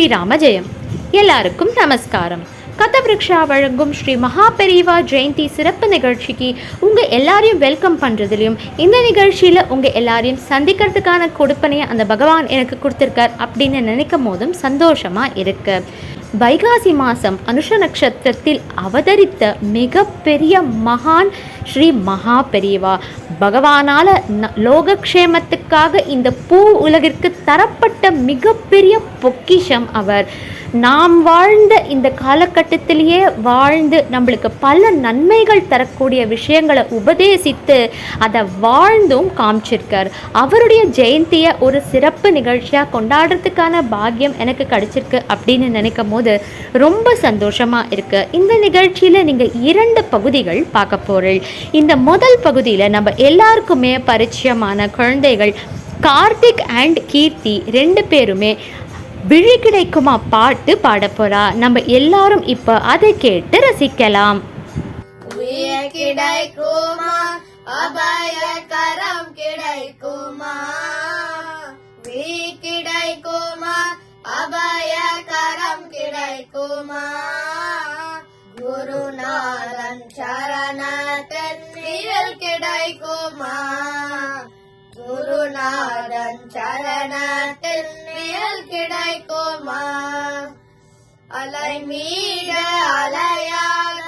ஸ்ரீராம ஜெயம். எல்லாருக்கும் நமஸ்காரம். கதவிருக்ஷா வழங்கும் ஸ்ரீ மகாபெரிவா ஜெயந்தி சிறப்பு நிகழ்ச்சிக்கு உங்கள் எல்லாரையும் வெல்கம் பண்ணுறதுலையும், இந்த நிகழ்ச்சியில் உங்கள் எல்லாரையும் சந்திக்கிறதுக்கான கொடுப்பனையை அந்த பகவான் எனக்கு கொடுத்துருக்கார் அப்படின்னு நினைக்கும் போதும் சந்தோஷமாக இருக்கு. வைகாசி மாதம் அனுஷ நட்சத்திரத்தில் அவதரித்த மிகப்பெரிய மகான் ஸ்ரீ மகாபெரிவா. பகவானால் லோகக்ஷேமத்துக்காக இந்த பூ உலகிற்கு தரப்பட்ட மிகப்பெரிய பொக்கிஷம் அவர். நாம் வாழ்ந்த இந்த காலகட்டத்திலேயே வாழ்ந்து நம்மளுக்கு பல நன்மைகள் தரக்கூடிய விஷயங்களை உபதேசித்து அதை வாழ்ந்தும் காமிச்சிருக்கார். அவருடைய ஜெயந்தியை ஒரு சிறப்பு நிகழ்ச்சியாக கொண்டாடுறதுக்கான பாக்கியம் எனக்கு கிடைச்சிருக்கு அப்படின்னு நினைக்கும் போது ரொம்ப சந்தோஷமாக இருக்குது. இந்த நிகழ்ச்சியில் நீங்கள் 2 பகுதிகள் பார்க்க போகிறீர்கள். இந்த முதல் பகுதியில் நம்ம எல்லாருக்குமே பரிச்சயமான குழந்தைகள் கார்த்திக் அண்ட் கீர்த்தி 2 பேருமே விழி கிடைக்குமா பாட்டு பாட போறா. நம்ம எல்லாரும் இப்ப அதை கேட்டு ரசிக்கலாம். கிடைக்குமா அபயகரம் கிடைக்குமா, கிடைக்குமா அபயகரம் கிடைக்குமா, குருநாதன் சரணத்தில் கிடைக்குமா, குருநாதன் சரணத்தில் கிடைக்குமா, அலை மீத அலையாக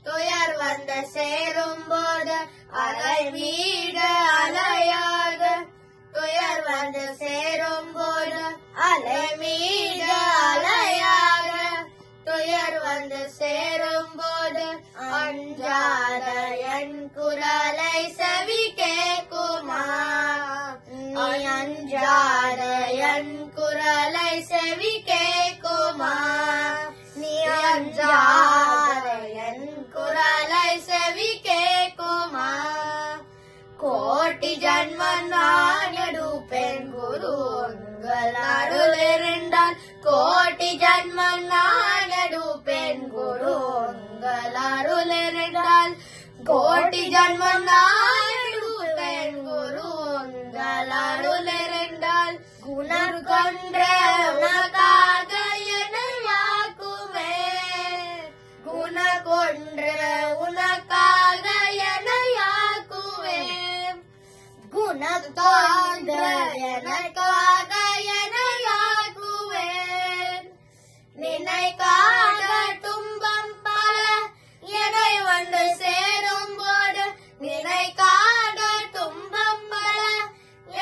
துயர் வந்து சேரும் போது, அலை மீத அலையாக துயர் வந்து சேரும் போது, அலை மீத அலையாக துயர் வந்து சேரும் போது, அஞ்சாத என் குரலை செவி கேக்குமா, அஞ்சாத என் குரலை செவி கேக்குமா, நீ அஞ்சாத என் குரலை செவி கேக்குமா, கோட்டி ஜன்மம் நான் எடுப்பேன் குரு உங்கள் அருள் இருந்தால், கோட்டி ஜன்மம் நான் எடுப்பேன் குரு உங்கள் அருள் இருந்தால், கோட்டி ஜன்மம் நான் எடுப்பேன் குரு உங்கள் அருள் இருந்தால், குணர் கொன்ற உனக்காக என்னையாக்குமே, குண கொன்ற உனக்காக என்னையாக்குவேன், குணத்தோன்ற எனக்காக என்னையாக்குவேன், நினைக்காத துன்பம் பல என்னை வந்து சேரும் போது, நினைக்காத துன்பம் பல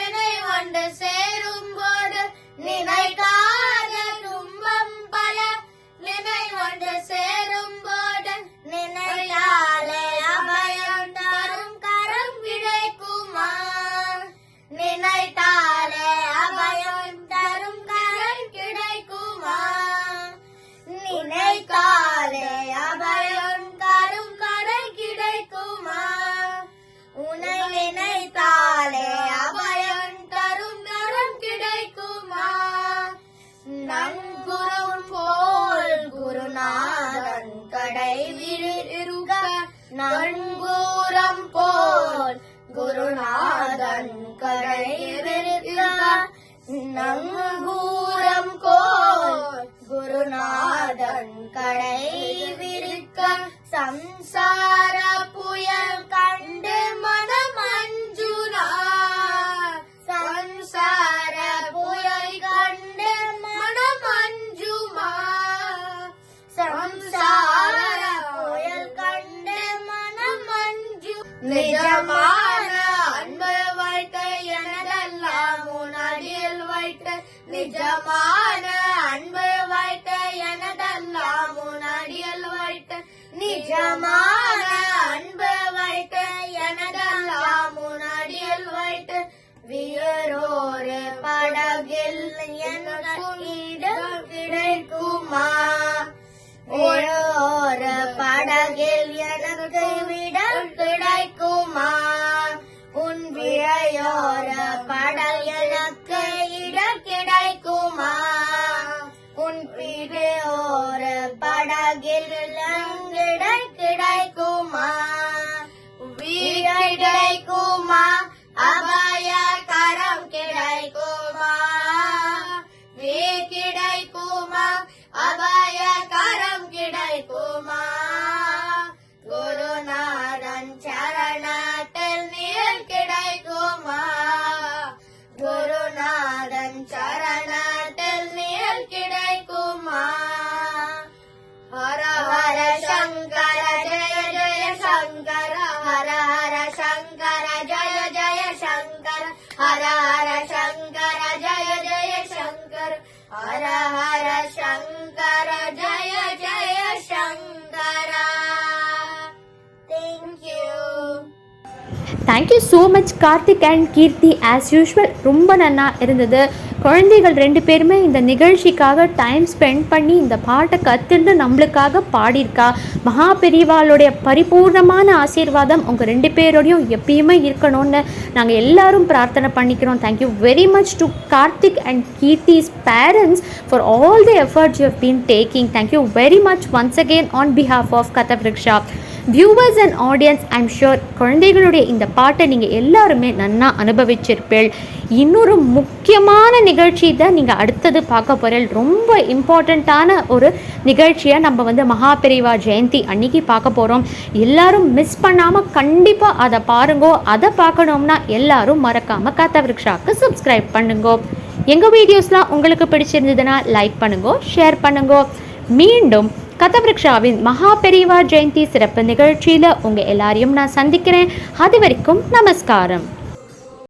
என்னை வந்து சேரும் போது, நினைக்காத துன்பம் பல நினை வந்து சேரும் போது, நினைத்தாலே அபயம் தரும் கரம் கிடைக்குமா, நினைத்தாலே அபயம் தரும் கரம் கிடைக்குமா, நினைத்தாலே அபயம் தரும் கரம் கிடைக்குமா, உன்னை நினைத்தாலே அபயம் தரும் கரம் கிடைக்குமா, நங்குரும் போல் குருநாதன் கடை விருக, நங்கூரம் போல் குருநாதன் கடை விருக, நங்கூரம் போல் குருநாதன் கடை விருக்க, சம்சார புயல் கண்டு மனமஞ்சுனா, சம்சார புயல் கண்டு மனமஞ்சுமா, சம்சார புயல் கண்டு மனமஞ்சு, நிஜமான அன்பு வைத்து எனதெல்லாம் உனடில் வைத்து, நிஜமான அன்பு வைத்து எனதெல்லாம் உனடில் வைத்து, நிஜமான அன்பு வைத்து எனதெல்லாம் உனடில் வைத்து, வேறொரு படகில் எனக்கு இடம் கிடைக்குமா, ஒரு படகில் எனக்கு இடம் கிடைக்குமா, உன் விழையோர படல் எனக்கு இடம் கிடைக்குமா, உன் பிழையோர படகில் இடம் கிடைக்குமா, வீடு கிடைக்குமா அபய கரம் கிடைக்குமா, கிடைக்குமா ஹர ஹர சங்கர ஜய ஜய சங்கர ஹர ஹர சங்கர ஜய ஜய Shankara. Thank you. Thank you so much Karthik and Keerthi. As usual ரொம்ப நல்லா இருந்தது. குழந்தைகள் 2 பேருமே இந்த நிகழ்ச்சிக்காக டைம் ஸ்பெண்ட் பண்ணி இந்த பாட்டை கற்றுட்டு நம்மளுக்காக பாடியிருக்கா. மகா பெரியவாளுடைய பரிபூர்ணமான ஆசீர்வாதம் உங்கள் 2 பேரோடையும் எப்பயுமே இருக்கணும்னு நாங்கள் எல்லாரும் பிரார்த்தனை பண்ணிக்கிறோம். Thank you very much to Karthik and Keerthi's parents for all the efforts you have been taking. Thank you very much once again on behalf of Kathavriksha. Viewers and audience, I'm sure குழந்தைகளுடைய இந்த பாட்டை நீங்கள் எல்லாருமே நன்னா அனுபவிச்சிருப்பீள். இன்னொரு முக்கியமான நிகழ்ச்சி தான் நீங்கள் அடுத்தது பார்க்க போகிறீள். ரொம்ப இம்பார்ட்டண்ட்டான ஒரு நிகழ்ச்சியை நம்ம மகா பெரியவா ஜெயந்தி அன்னைக்கு பார்க்க போகிறோம். எல்லாரும் மிஸ் பண்ணாமல் கண்டிப்பாக அதை பாருங்கோ. அதை பார்க்கணும்னா எல்லாரும் மறக்காமல் கதவிருக்ஷாக்கு சப்ஸ்கிரைப் பண்ணுங்கோ. எங்கள் வீடியோஸ்லாம் உங்களுக்கு பிடிச்சிருந்ததுன்னா லைக் பண்ணுங்கோ, ஷேர் பண்ணுங்கோ. மீண்டும் கதவிருக்ஷாவின் மகா பெரியவா ஜெயந்தி சிறப்பு நிகழ்ச்சியில் உங்கள் எல்லாரையும் நான் சந்திக்கிறேன். அது வரைக்கும் நமஸ்காரம்.